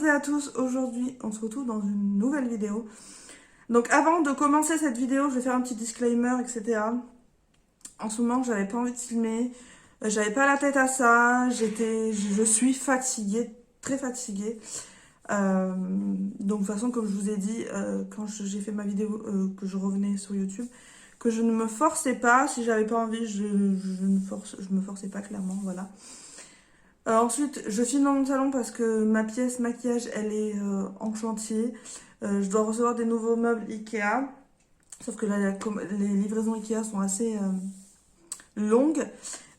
toutes et à tous, aujourd'hui on se retrouve dans une nouvelle vidéo. Donc avant de commencer cette vidéo, je vais faire un petit disclaimer, etc. En ce moment, j'avais pas envie de filmer, j'avais pas la tête à ça, je suis fatiguée, très fatiguée. Donc de toute façon, comme je vous ai dit, quand j'ai fait ma vidéo, que je revenais sur YouTube, que je ne me forçais pas, si j'avais pas envie, je me forçais pas clairement, voilà. Ensuite, je filme dans mon salon parce que ma pièce maquillage, elle est en chantier. Je dois recevoir des nouveaux meubles Ikea. Sauf que là, les livraisons Ikea sont assez longues.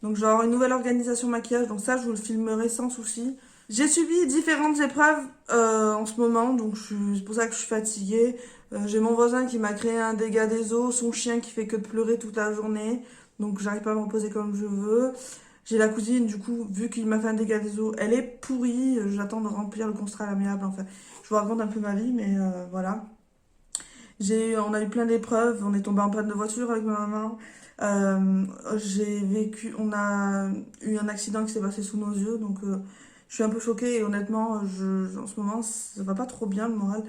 Donc, je vais avoir une nouvelle organisation maquillage. Donc ça, je vous le filmerai sans souci. J'ai subi différentes épreuves en ce moment. Donc, c'est pour ça que je suis fatiguée. J'ai mon voisin qui m'a créé un dégât des eaux. Son chien qui fait que de pleurer toute la journée. Donc, j'arrive pas à me reposer comme je veux. J'ai la cousine, du coup, vu qu'il m'a fait un dégât des eaux, elle est pourrie. J'attends de remplir le contrat à l'amiable. Enfin, je vous raconte un peu ma vie, mais voilà. On a eu plein d'épreuves. On est tombé en panne de voiture avec ma maman. On a eu un accident qui s'est passé sous nos yeux. Donc, je suis un peu choquée. Et honnêtement, en ce moment, ça va pas trop bien le moral.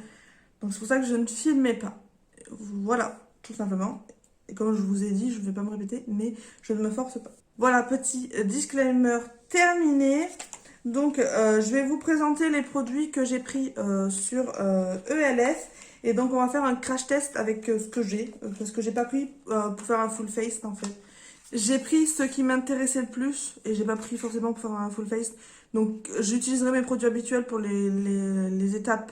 Donc, c'est pour ça que je ne filmais pas. Voilà, tout simplement. Et comme je vous ai dit, je ne vais pas me répéter, mais je ne me force pas. Voilà, petit disclaimer terminé. Donc, je vais vous présenter les produits que j'ai pris sur ELF. Et donc, on va faire un crash test avec ce que j'ai. Parce que j'ai pas pris pour faire un full face, en fait. J'ai pris ce qui m'intéressait le plus. Et j'ai pas pris forcément pour faire un full face. Donc, j'utiliserai mes produits habituels pour les étapes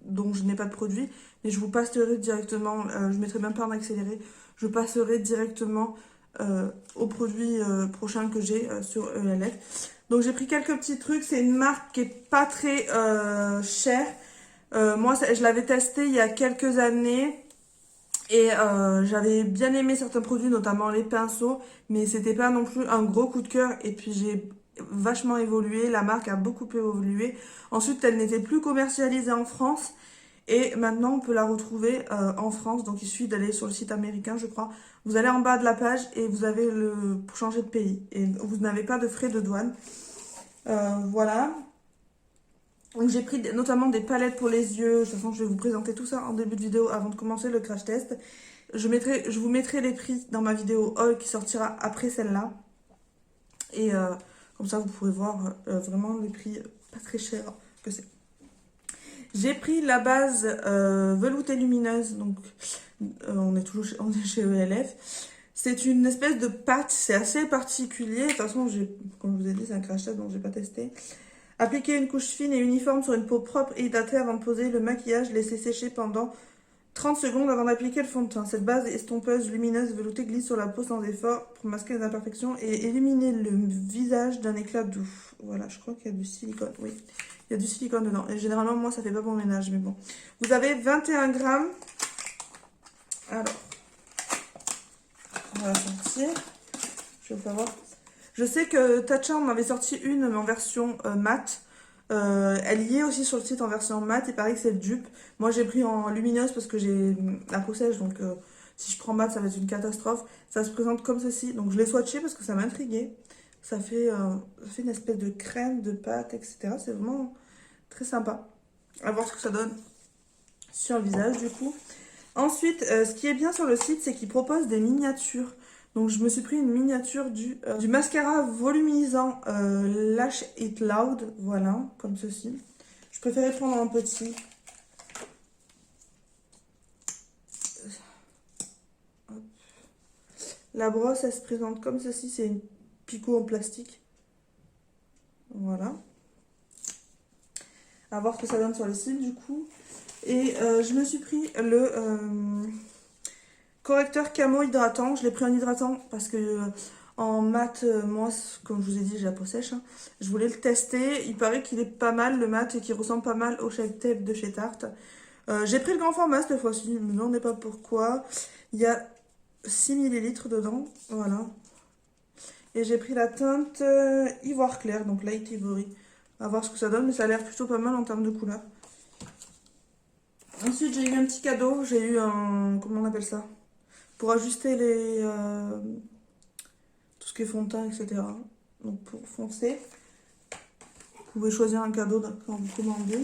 dont je n'ai pas de produit. Mais je vous passerai directement, je mettrai même pas en accéléré. Je passerai directement aux produits prochains que j'ai sur ELF. Donc j'ai pris quelques petits trucs. C'est une marque qui est pas très chère. Moi, je l'avais testé il y a quelques années. Et j'avais bien aimé certains produits, notamment les pinceaux. Mais c'était pas non plus un gros coup de cœur. Et puis j'ai vachement évolué. La marque a beaucoup évolué. Ensuite, elle n'était plus commercialisée en France. Et maintenant, on peut la retrouver en France. Donc, il suffit d'aller sur le site américain, je crois. Vous allez en bas de la page et vous avez pour changer de pays. Et vous n'avez pas de frais de douane. Voilà. Donc, j'ai pris notamment des palettes pour les yeux. De toute façon, je vais vous présenter tout ça en début de vidéo avant de commencer le crash test. Je vous mettrai les prix dans ma vidéo haul qui sortira après celle-là. Et comme ça, vous pourrez voir vraiment les prix pas très chers que c'est. J'ai pris la base veloutée lumineuse, donc on est chez ELF. C'est une espèce de pâte, c'est assez particulier. De toute façon, comme je vous ai dit, c'est un crash test, donc j'ai pas testé. Appliquer une couche fine et uniforme sur une peau propre et hydratée avant de poser le maquillage. Laisser sécher pendant 30 secondes avant d'appliquer le fond de teint. Cette base estompeuse, lumineuse, veloutée glisse sur la peau sans effort pour masquer les imperfections et éliminer le visage d'un éclat doux. Voilà, je crois qu'il y a du silicone, oui. Il y a du silicone dedans. Et généralement, moi, ça fait pas bon ménage, mais bon. Vous avez 21 grammes. Alors, on va sortir. Je vais savoir. Je sais que Tatcha en avait sorti une, mais en version mat. Elle y est aussi sur le site en version mat. Il paraît que c'est le dupe. Moi, j'ai pris en lumineuse parce que j'ai la peau sèche. Donc, si je prends mat, ça va être une catastrophe. Ça se présente comme ceci. Donc, je l'ai swatché parce que ça m'intriguait. Ça fait une espèce de crème, de pâte, etc. C'est vraiment très sympa. À voir ce que ça donne sur le visage, du coup. Ensuite, ce qui est bien sur le site, c'est qu'il propose des miniatures. Donc, je me suis pris une miniature du mascara volumisant Lash It Loud. Voilà, comme ceci. Je préférais prendre un petit. Hop. La brosse, elle se présente comme ceci. C'est une picot en plastique. Voilà. À voir ce que ça donne sur le site, du coup. Et je me suis pris le correcteur camo hydratant. Je l'ai pris en hydratant parce que en mat, moi, comme je vous ai dit, j'ai la peau sèche. Hein. Je voulais le tester. Il paraît qu'il est pas mal, le mat, et qu'il ressemble pas mal au Shape Tape de chez Tarte. J'ai pris le grand format cette fois-ci. Je me demandez pas pourquoi. Il y a 6 millilitres dedans. Voilà. Et j'ai pris la teinte ivoire clair, donc Light Ivory. À voir ce que ça donne, mais ça a l'air plutôt pas mal en termes de couleur. Ensuite, j'ai eu un petit cadeau. J'ai eu un... Comment on appelle ça? Pour ajuster tout ce qui est fond de teint, etc. Donc, pour foncer. pouvez choisir un cadeau quand vous commandez.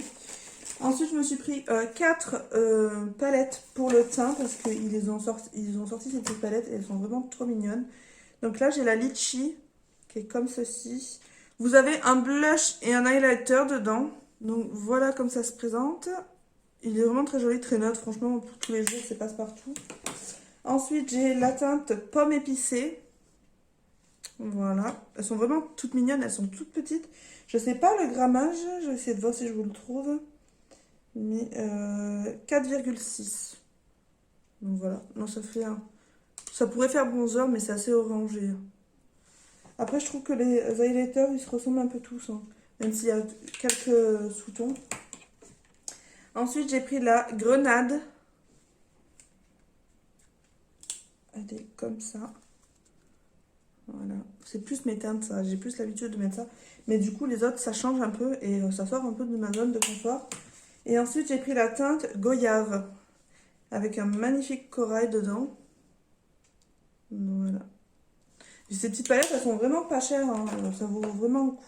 Ensuite, je me suis pris 4 palettes pour le teint parce qu'ils ont sorti ces petites palettes et elles sont vraiment trop mignonnes. Donc là, j'ai la Litchi qui est comme ceci. Vous avez un blush et un highlighter dedans. Donc voilà comme ça se présente. Il est vraiment très joli, très neutre. Franchement, pour tous les jours, c'est passe-partout. Ensuite, j'ai la teinte pomme épicée. Voilà. Elles sont vraiment toutes mignonnes. Elles sont toutes petites. Je sais pas le grammage. Je vais essayer de voir si je vous le trouve. Mais 4,6. Donc voilà. Non, ça fait un... Ça pourrait faire bronzer, mais c'est assez orangé. Après, je trouve que les highlighters, ils se ressemblent un peu tous. Hein, même s'il y a quelques sous-tons. Ensuite, j'ai pris la grenade. Elle est comme ça. Voilà. C'est plus mes teintes, ça. J'ai plus l'habitude de mettre ça. Mais du coup, les autres, ça change un peu et ça sort un peu de ma zone de confort. Et ensuite, j'ai pris la teinte Goyave. Avec un magnifique corail dedans. Voilà. Et ces petites palettes, elles sont vraiment pas chères. Hein. Ça vaut vraiment le coup.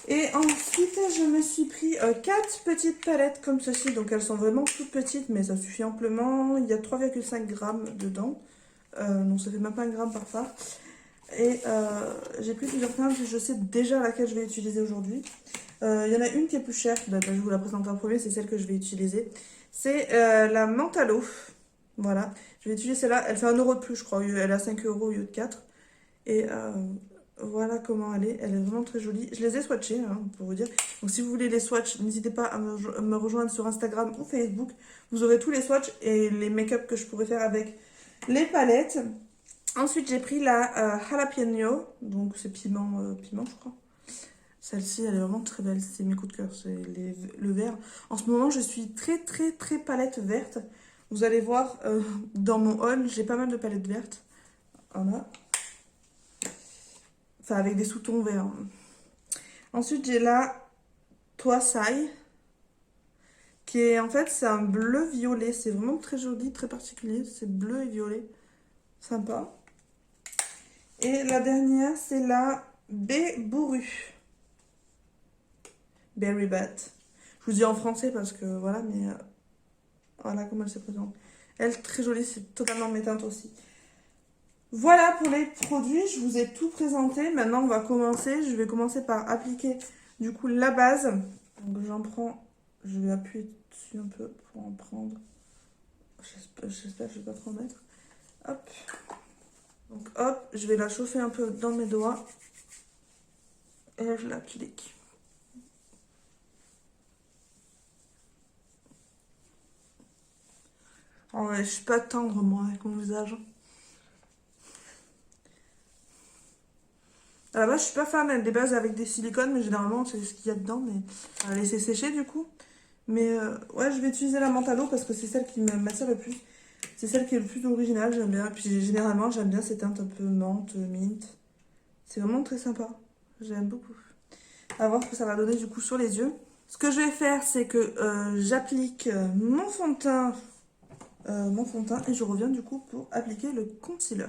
Et ensuite, je me suis pris 4 petites palettes comme ceci. Donc, elles sont vraiment toutes petites, mais ça suffit amplement. Il y a 3,5 grammes dedans. Donc, ça fait même pas un gramme par part. Et j'ai pris plusieurs teintes. Je sais déjà laquelle je vais utiliser aujourd'hui. Il y en a une qui est plus chère. Je vais vous la présenter en premier. C'est celle que je vais utiliser. C'est la menthe à l'eau. Voilà. Je vais utiliser celle-là. Elle fait 1 euro de plus, je crois. Elle a 5 euros au lieu de 4. Et voilà comment elle est. Elle est vraiment très jolie. Je les ai swatchées, hein, pour vous dire. Donc si vous voulez les swatchs, n'hésitez pas à me rejoindre sur Instagram ou Facebook. Vous aurez tous les swatchs et les make-up que je pourrais faire avec les palettes. Ensuite, j'ai pris la jalapeno. Donc c'est piment, je crois. Celle-ci, elle est vraiment très belle. C'est mes coups de cœur. C'est le vert. En ce moment, je suis très, très, très palette verte. Vous allez voir, dans mon haul, j'ai pas mal de palettes vertes. Voilà. Enfin, avec des sous-tons verts. Ensuite, j'ai la Toisai, qui est en fait, c'est un bleu-violet. C'est vraiment très joli, très particulier. C'est bleu et violet. Sympa. Et la dernière, c'est la Baie Bourrue. Berry Bat. Je vous dis en français parce que voilà, mais voilà comment elle se présente. Elle, très jolie, c'est totalement mes teintes aussi. Voilà pour les produits, je vous ai tout présenté. Maintenant, on va commencer. Je vais commencer par appliquer du coup la base. Donc j'en prends, je vais appuyer dessus un peu pour en prendre. J'espère que je vais pas trop en mettre. Hop. Donc hop, je vais la chauffer un peu dans mes doigts. Et je l'applique. Oh ouais, je suis pas tendre moi avec mon visage. À la base, je suis pas fan des bases avec des silicones, mais généralement, c'est ce qu'il y a dedans. Mais on va laisser sécher du coup. Mais ouais, je vais utiliser la menthe à l'eau parce que c'est celle qui m'attire le plus. C'est celle qui est le plus originale, j'aime bien. Puis généralement, j'aime bien ces teintes un peu menthe, mint. C'est vraiment très sympa. J'aime beaucoup. À voir ce que ça va donner du coup sur les yeux. Ce que je vais faire, c'est que j'applique mon fond de teint et je reviens du coup pour appliquer le concealer.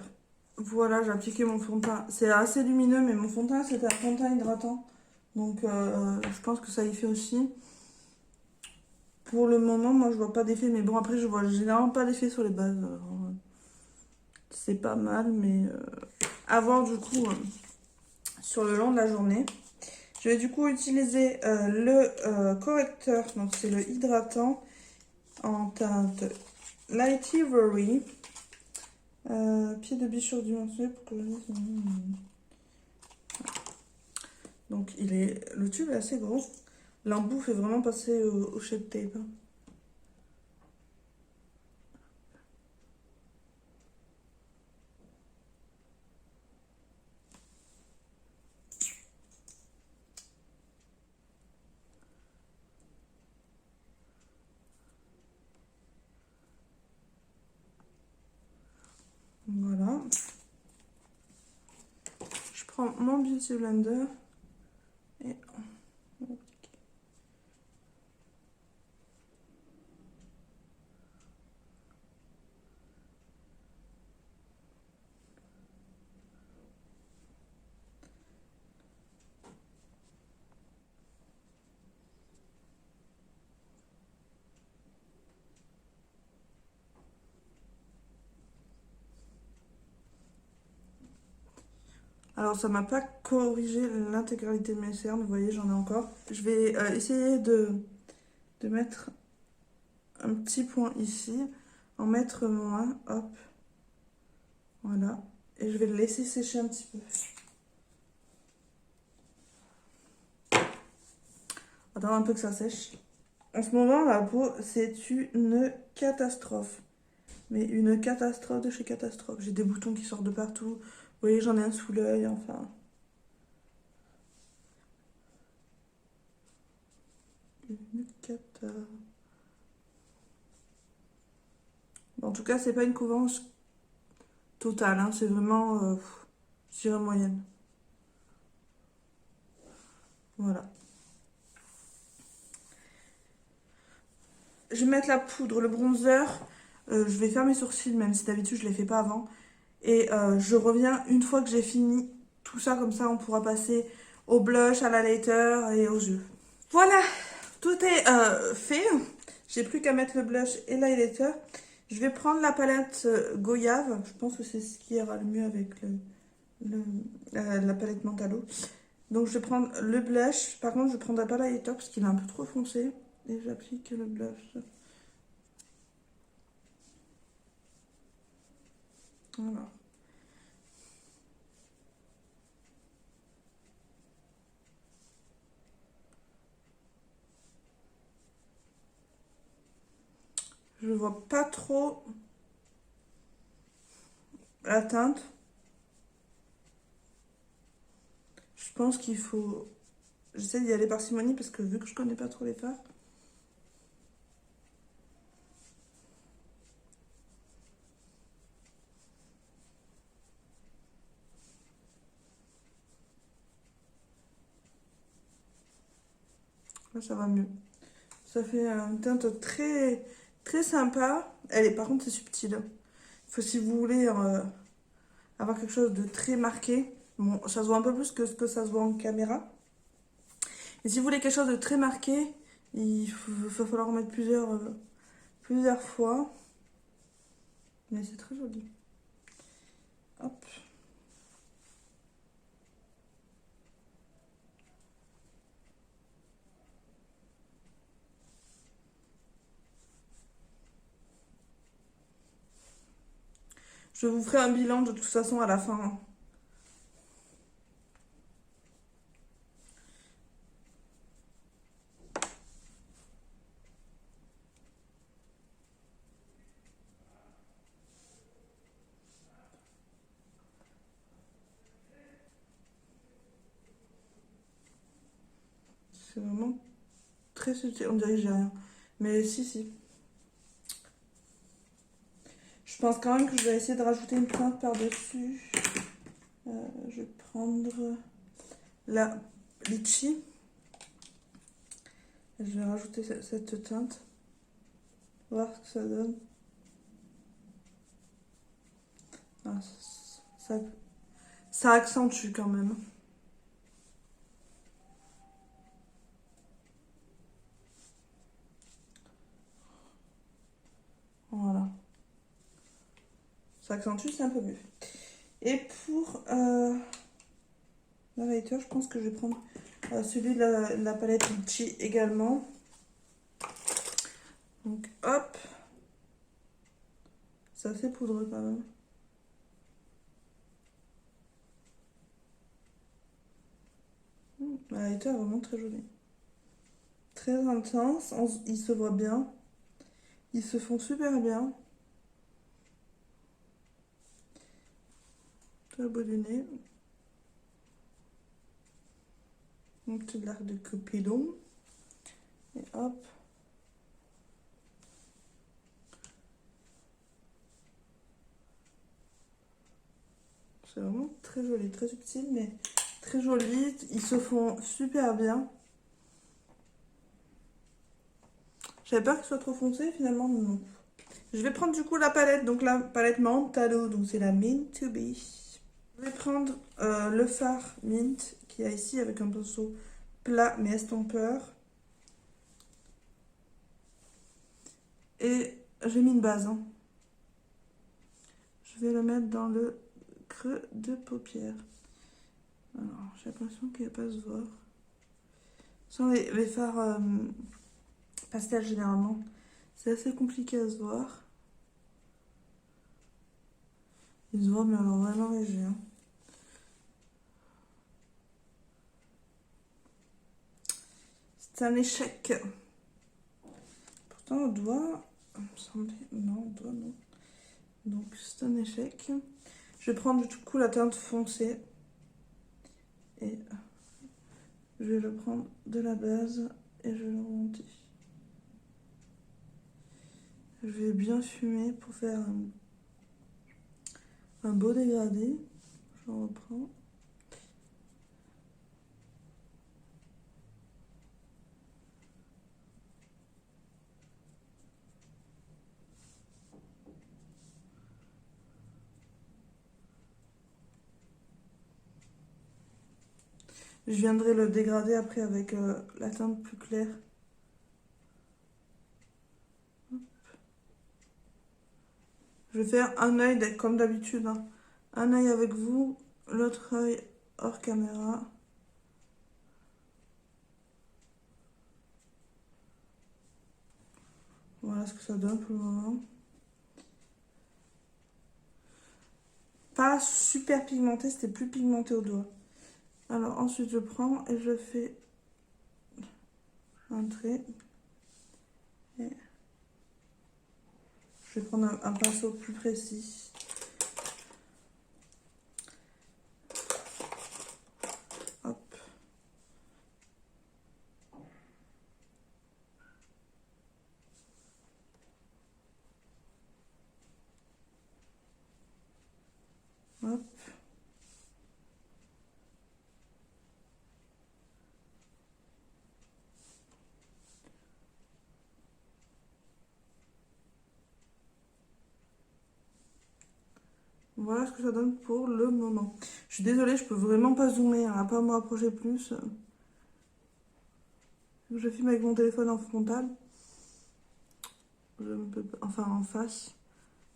Voilà, j'ai appliqué mon fond de teint. C'est assez lumineux, mais mon fond de teint, c'était un fond de teint hydratant. Donc, je pense que ça y fait aussi. Pour le moment, moi, je vois pas d'effet. Mais bon, après, je vois généralement pas d'effet sur les bases. C'est pas mal, mais à voir du coup sur le long de la journée. Je vais du coup utiliser le correcteur. Donc, c'est le hydratant en teinte Light Ivory. Pied de biche surdimensionné pour que donc le tube est assez gros. L'embout fait vraiment passer au shape tape. Voilà. Je prends mon Beauty Blender et Alors, ça m'a pas corrigé l'intégralité de mes cernes, vous voyez, j'en ai encore. Je vais essayer de mettre un petit point ici, en mettre moins, hop, voilà. Et je vais le laisser sécher un petit peu. Attends un peu que ça sèche. En ce moment, la peau, c'est une catastrophe. Mais une catastrophe de chez catastrophe. J'ai des boutons qui sortent de partout. Vous voyez, j'en ai un sous l'œil, enfin. Une cata. En tout cas, c'est pas une couvrance totale, hein. C'est vraiment, je dirais moyenne. Voilà. Je vais mettre la poudre, le bronzer. Je vais faire mes sourcils, même si d'habitude je les fais pas avant. Et je reviens une fois que j'ai fini tout ça, comme ça on pourra passer au blush, à l'highlighter et aux yeux. Voilà, tout est fait. J'ai plus qu'à mettre le blush et l'highlighter. Je vais prendre la palette Goyave. Je pense que c'est ce qui ira le mieux avec la palette Mentalo. Donc je vais prendre le blush. Par contre, je ne prendrai pas l'highlighter parce qu'il est un peu trop foncé. Et j'applique le blush. Voilà. Je vois pas trop la teinte. Je pense qu'il faut... J'essaie d'y aller parcimonie parce que vu que je connais pas trop les fards. Là, ça va mieux. Ça fait une teinte très, très sympa. Par contre, c'est subtil. Faut, si vous voulez avoir quelque chose de très marqué, bon, ça se voit un peu plus que ce que ça se voit en caméra. Et si vous voulez quelque chose de très marqué, va falloir en mettre plusieurs fois. Mais c'est très joli. Hop. Je vous ferai un bilan de toute façon à la fin, hein. C'est vraiment très subtil. On dirait que j'ai rien. Mais si, si. Je pense quand même que je vais essayer de rajouter une teinte par-dessus. Je vais prendre la litchi. Je vais rajouter cette teinte. Voir ce que ça donne. Ah, ça, ça accentue quand même. Voilà. Ça accentue, c'est un peu mieux. Et pour l'highlighter, je pense que je vais prendre celui de la palette Litchi également. Donc hop. C'est assez poudreux quand même. L'highlighter est vraiment très joli. Très intense, il se voit bien. Ils se font super bien. Tout le bout du nez. Un petit l'arc de Cupidon. Et hop. C'est vraiment très joli, très subtil, mais très joli. Ils se font super bien. J'avais peur qu'ils soient trop foncés, finalement, non. Je vais prendre du coup la palette, donc la palette Mentalo, donc c'est la Mint to Be. Je vais prendre le fard Mint qu'il y a ici avec un pinceau plat mais estompeur. Et j'ai mis une base, hein. Je vais le mettre dans le creux de paupière. Alors, j'ai l'impression qu'il va pas se voir. Sans les fards pastel, généralement, c'est assez compliqué à se voir. Ils se voient, mais alors vraiment léger. Hein. C'est un échec. Pourtant, au doigt, il me semblait... Non, au doigt, non. Donc, c'est un échec. Je vais prendre du coup la teinte foncée. Et je vais le prendre de la base et je le remonter. Je vais bien fumer pour faire un beau dégradé. Je reprends. Je viendrai le dégrader après avec la teinte plus claire. Je vais faire un œil comme d'habitude. Hein. Un œil avec vous, l'autre œil hors caméra. Voilà ce que ça donne pour le moment. Pas super pigmenté, c'était plus pigmenté au doigt. Alors ensuite je prends et je fais un trait. Et je vais prendre un pinceau plus précis. Hop. Hop. Voilà ce que ça donne pour le moment. Je suis désolée, je peux vraiment pas zoomer, hein, à pas me rapprocher plus. Je filme avec mon téléphone en frontal. Je ne peux pas, enfin en face.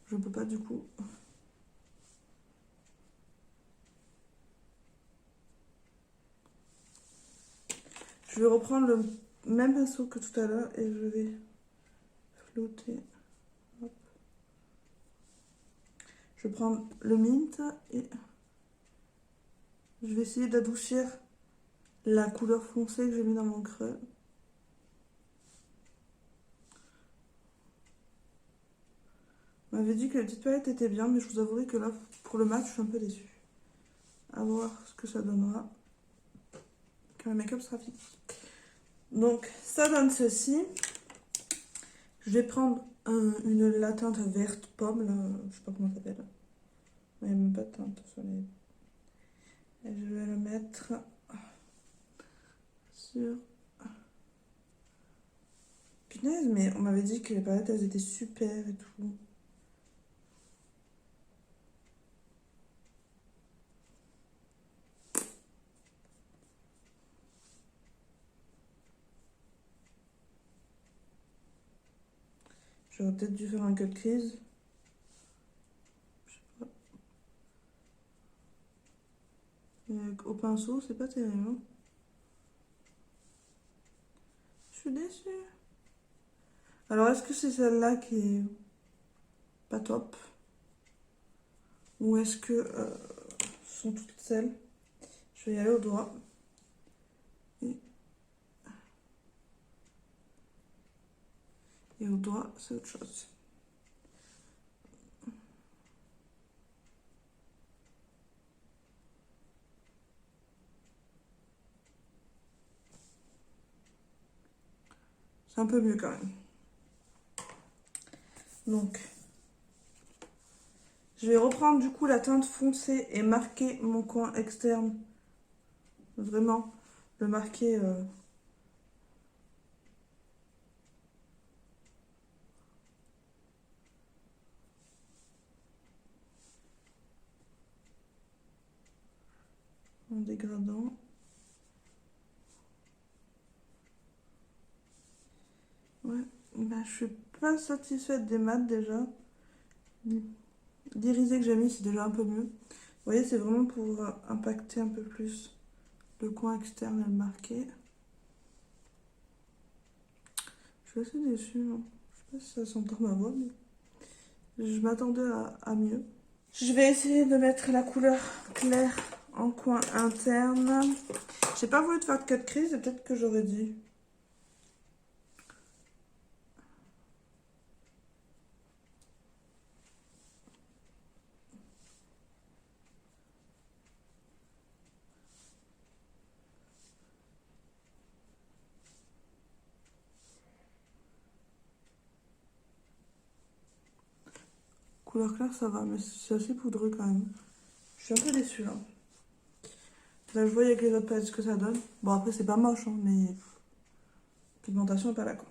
Je peux pas du coup. Je vais reprendre le même pinceau que tout à l'heure et je vais flouter. Hop. Je vais prendre le mint et je vais essayer d'adoucir la couleur foncée que j'ai mis dans mon creux. On m'avait dit que la petite palette était bien, mais je vous avouerai que là, pour le mat, je suis un peu déçue. À voir ce que ça donnera quand le make-up sera fini. Donc, ça donne ceci. Je vais prendre la teinte verte pomme, là, je sais pas comment ça s'appelle. Il n'y a même pas de teinte sur les... Et je vais le mettre sur... Punaise, mais on m'avait dit que les palettes, elles étaient super et tout. J'aurais peut-être dû faire un cut crease. Je sais pas. Au pinceau, c'est pas terrible. Hein. Je suis déçue. Alors, est-ce que c'est celle-là qui est pas top? Ou est-ce que ce sont toutes celles? Je vais y aller au doigt. Et au doigt, c'est autre chose. C'est un peu mieux quand même. Donc, je vais reprendre du coup la teinte foncée et marquer mon coin externe. Vraiment, le marquer... en dégradant. Ouais, bah, je suis pas satisfaite des mats déjà. L'irisé que j'ai mis, c'est déjà un peu mieux. Vous voyez, c'est vraiment pour impacter un peu plus le coin externe et le marquer. Je suis assez déçue, hein. Je sais pas si ça s'entend ma voix, mais je m'attendais à mieux. Je vais essayer de mettre la couleur claire en coin interne. J'ai pas voulu te faire de 4 crises, peut-être que j'aurais dû. Couleur claire, ça va, mais c'est assez poudreux quand même. Je suis un peu déçue là. Là, je vois avec les autres palettes ce que ça donne. Bon, après, c'est pas moche, hein, mais pigmentation est pas là quoi.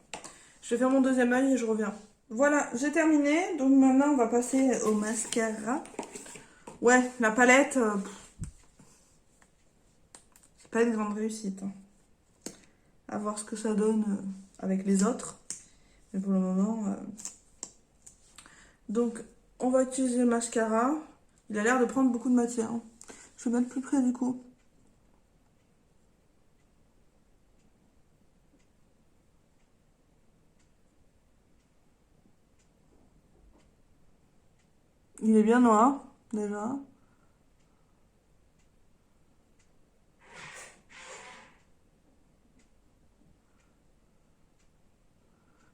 Je vais faire mon deuxième œil et je reviens. Voilà, j'ai terminé. Donc maintenant, on va passer au mascara. Ouais, la palette, c'est pas une grande réussite, hein. À voir ce que ça donne avec les autres. Mais pour le moment... Donc, on va utiliser le mascara. Il a l'air de prendre beaucoup de matière, hein. Je vais mettre plus près du coup. Il est bien noir, déjà.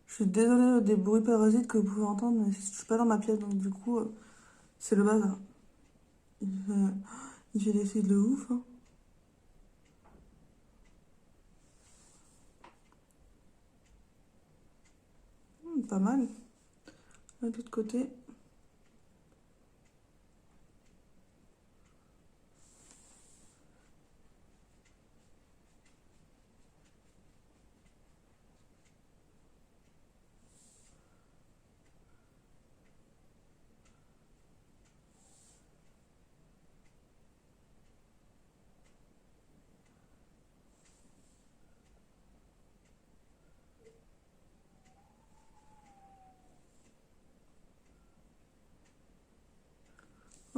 Je suis désolée des bruits parasites que vous pouvez entendre, mais je suis pas dans ma pièce, donc du coup, c'est le bazar. Il fait des cils de ouf, hein. Pas mal. De l'autre côté.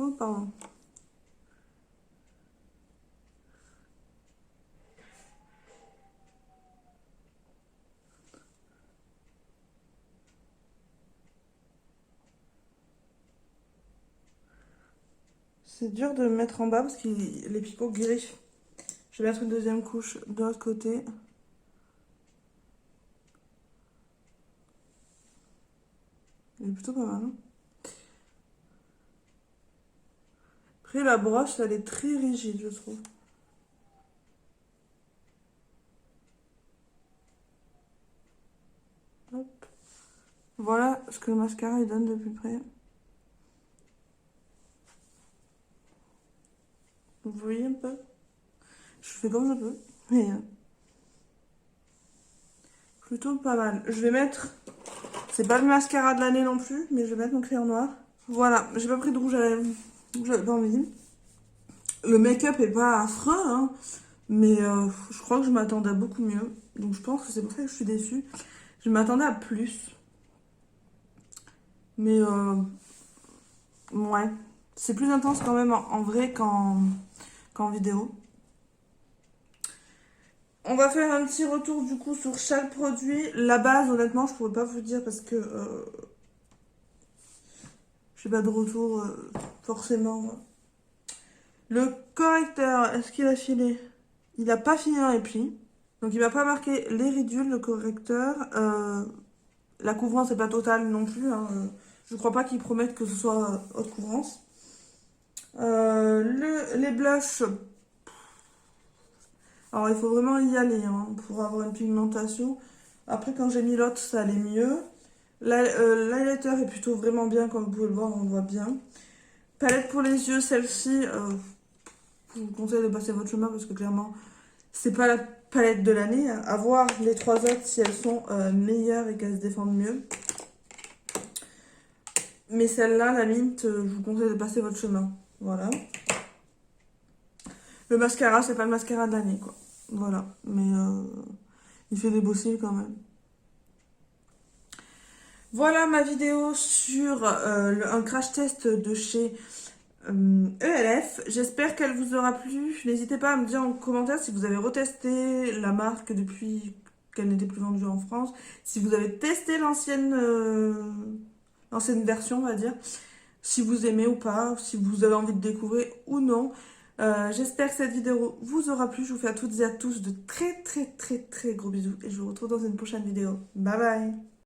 Oh, pardon. C'est dur de me mettre en bas parce que les picots griffent. Je vais mettre une deuxième couche de l'autre côté. Il est plutôt pas mal, hein. Après, la broche, elle est très rigide, je trouve. Hop. Voilà ce que le mascara il donne de plus près. Vous voyez un peu? Je fais comme je peux, mais plutôt pas mal. Je vais mettre... C'est pas le mascara de l'année non plus, mais je vais mettre mon crayon noir. Voilà, j'ai pas pris de rouge à lèvres. J'avais pas envie. Le make-up est pas affreux, hein, mais je crois que je m'attendais à beaucoup mieux. Donc je pense que c'est pour ça que je suis déçue. Je m'attendais à plus. Mais ouais, c'est plus intense quand même en vrai qu'en vidéo. On va faire un petit retour du coup sur chaque produit. La base, honnêtement, je pourrais pas vous dire parce que j'ai pas de retour forcément. Le correcteur, est-ce qu'il a filé? Il a pas fini dans les plis. Donc il va pas marquer les ridules, le correcteur. La couvrance n'est pas totale non plus, hein. Je crois pas qu'ils promettent que ce soit haute couvrance. Les blushs, alors il faut vraiment y aller, hein, pour avoir une pigmentation. Après quand j'ai mis l'autre ça allait mieux. L'highlighter est plutôt vraiment bien, comme vous pouvez le voir, on le voit bien. Palette pour les yeux, celle-ci, je vous conseille de passer votre chemin parce que clairement c'est pas la palette de l'année. À voir les trois autres si elles sont meilleures et qu'elles se défendent mieux. Mais celle-là, la Mint, je vous conseille de passer votre chemin. Voilà. Le mascara, c'est pas le mascara de l'année, quoi. Voilà. Mais il fait des beaux cils quand même. Voilà ma vidéo sur un crash test de chez ELF. J'espère qu'elle vous aura plu. N'hésitez pas à me dire en commentaire si vous avez retesté la marque depuis qu'elle n'était plus vendue en France, si vous avez testé l'ancienne version, on va dire, si vous aimez ou pas, si vous avez envie de découvrir ou non. J'espère que cette vidéo vous aura plu. Je vous fais à toutes et à tous de très très très très gros bisous et je vous retrouve dans une prochaine vidéo. Bye bye!